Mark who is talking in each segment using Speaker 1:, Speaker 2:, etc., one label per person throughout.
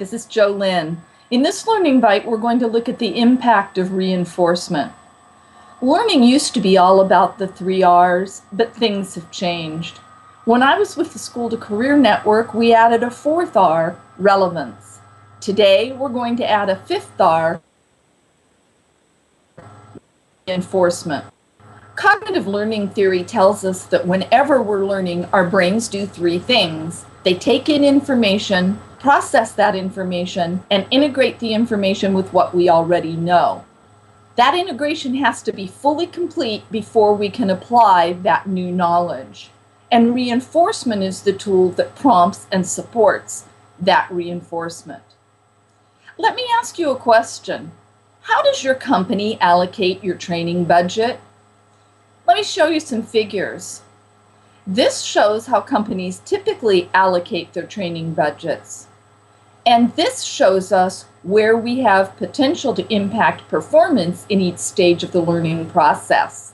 Speaker 1: this is Jo Lynn. In this Learning Bite, we're going to look at the impact of reinforcement. Learning used to be all about the 3 R's, but things have changed. When I was with the School to Career Network, we added a 4th R, relevance. Today, we're going to add a 5th R, reinforcement. Cognitive learning theory tells us that whenever we're learning, our brains do 3 things. They take in information, process that information, and integrate the information with what we already know. That integration has to be fully complete before we can apply that new knowledge. And reinforcement is the tool that prompts and supports that reinforcement. Let me ask you a question. How does your company allocate your training budget? Let me show you some figures. This shows how companies typically allocate their training budgets. And this shows us where we have potential to impact performance in each stage of the learning process.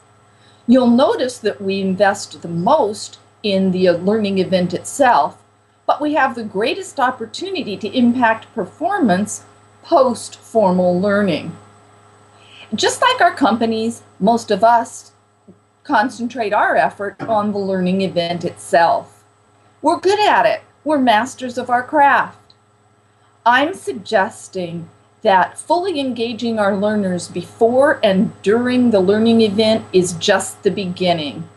Speaker 1: You'll notice that we invest the most in the learning event itself, but we have the greatest opportunity to impact performance post-formal learning. Just like our companies, most of us concentrate our effort on the learning event itself. We're good at it. We're masters of our craft. I'm suggesting that fully engaging our learners before and during the learning event is just the beginning.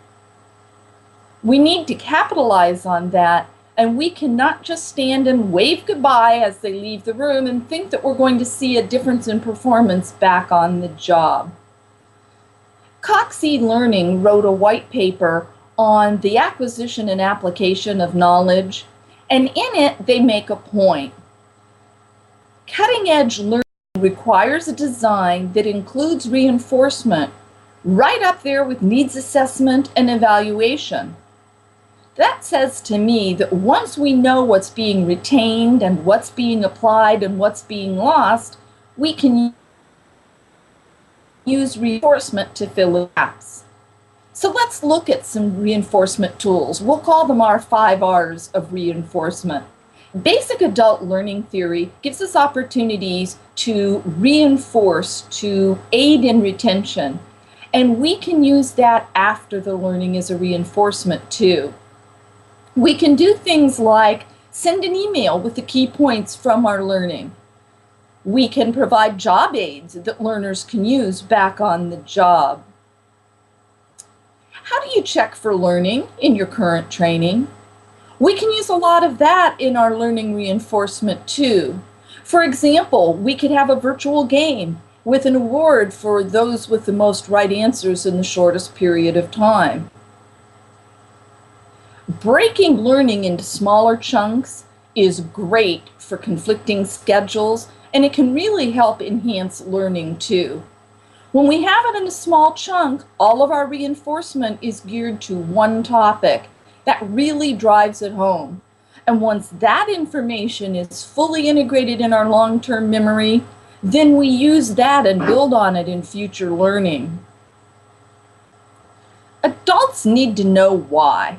Speaker 1: We need to capitalize on that, and we cannot just stand and wave goodbye as they leave the room and think that we're going to see a difference in performance back on the job. Cox eLearning wrote a white paper on the acquisition and application of knowledge, and in it they make a point. Cutting-edge learning requires a design that includes reinforcement right up there with needs assessment and evaluation. That says to me that once we know what's being retained and what's being applied and what's being lost, we can use reinforcement to fill the gaps. So let's look at some reinforcement tools. We'll call them our 5 R's of reinforcement. Basic adult learning theory gives us opportunities to reinforce, to aid in retention, and we can use that after the learning as a reinforcement too. We can do things like send an email with the key points from our learning. We can provide job aids that learners can use back on the job. How do you check for learning in your current training? We can use a lot of that in our learning reinforcement too. For example, we could have a virtual game with an award for those with the most right answers in the shortest period of time. Breaking learning into smaller chunks is great for conflicting schedules, and it can really help enhance learning too. When we have it in a small chunk, all of our reinforcement is geared to one topic. That really drives it home. And once that information is fully integrated in our long-term memory, then we use that and build on it in future learning. Adults need to know why.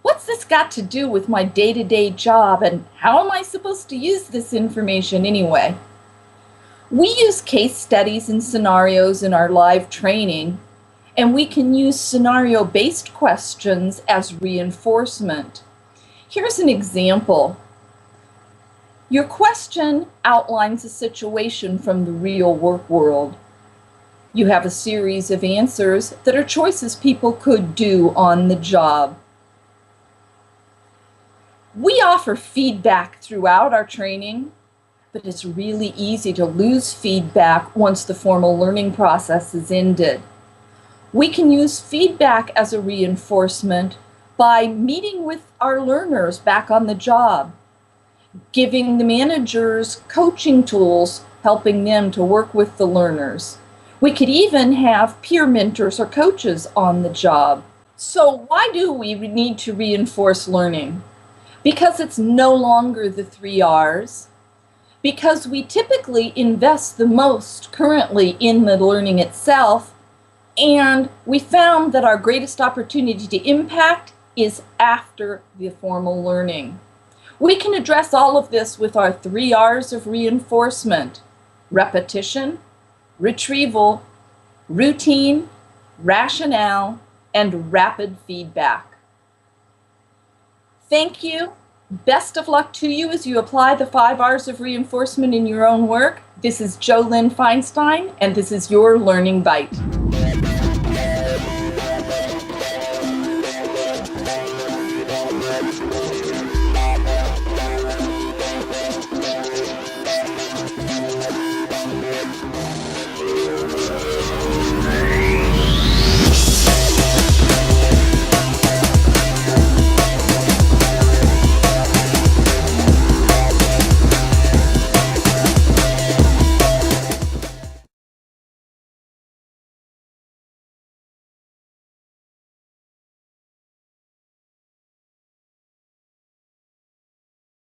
Speaker 1: What's this got to do with my day-to-day job, and how am I supposed to use this information anyway? We use case studies and scenarios in our live training, and we can use scenario-based questions as reinforcement. Here's an example. Your question outlines a situation from the real work world. You have a series of answers that are choices people could do on the job. We offer feedback throughout our training, but it's really easy to lose feedback once the formal learning process is ended. We can use feedback as a reinforcement by meeting with our learners back on the job, giving the managers coaching tools, helping them to work with the learners. We could even have peer mentors or coaches on the job. So why do we need to reinforce learning? Because it's no longer the 3 R's, because we typically invest the most currently in the learning itself, and we found that our greatest opportunity to impact is after the formal learning. We can address all of this with our 3 R's of reinforcement: repetition, retrieval, routine, rationale, and rapid feedback. Thank you. Best of luck to you as you apply the 5 R's of reinforcement in your own work. This is Jo-Lynn Feinstein, and this is your Learning Bite.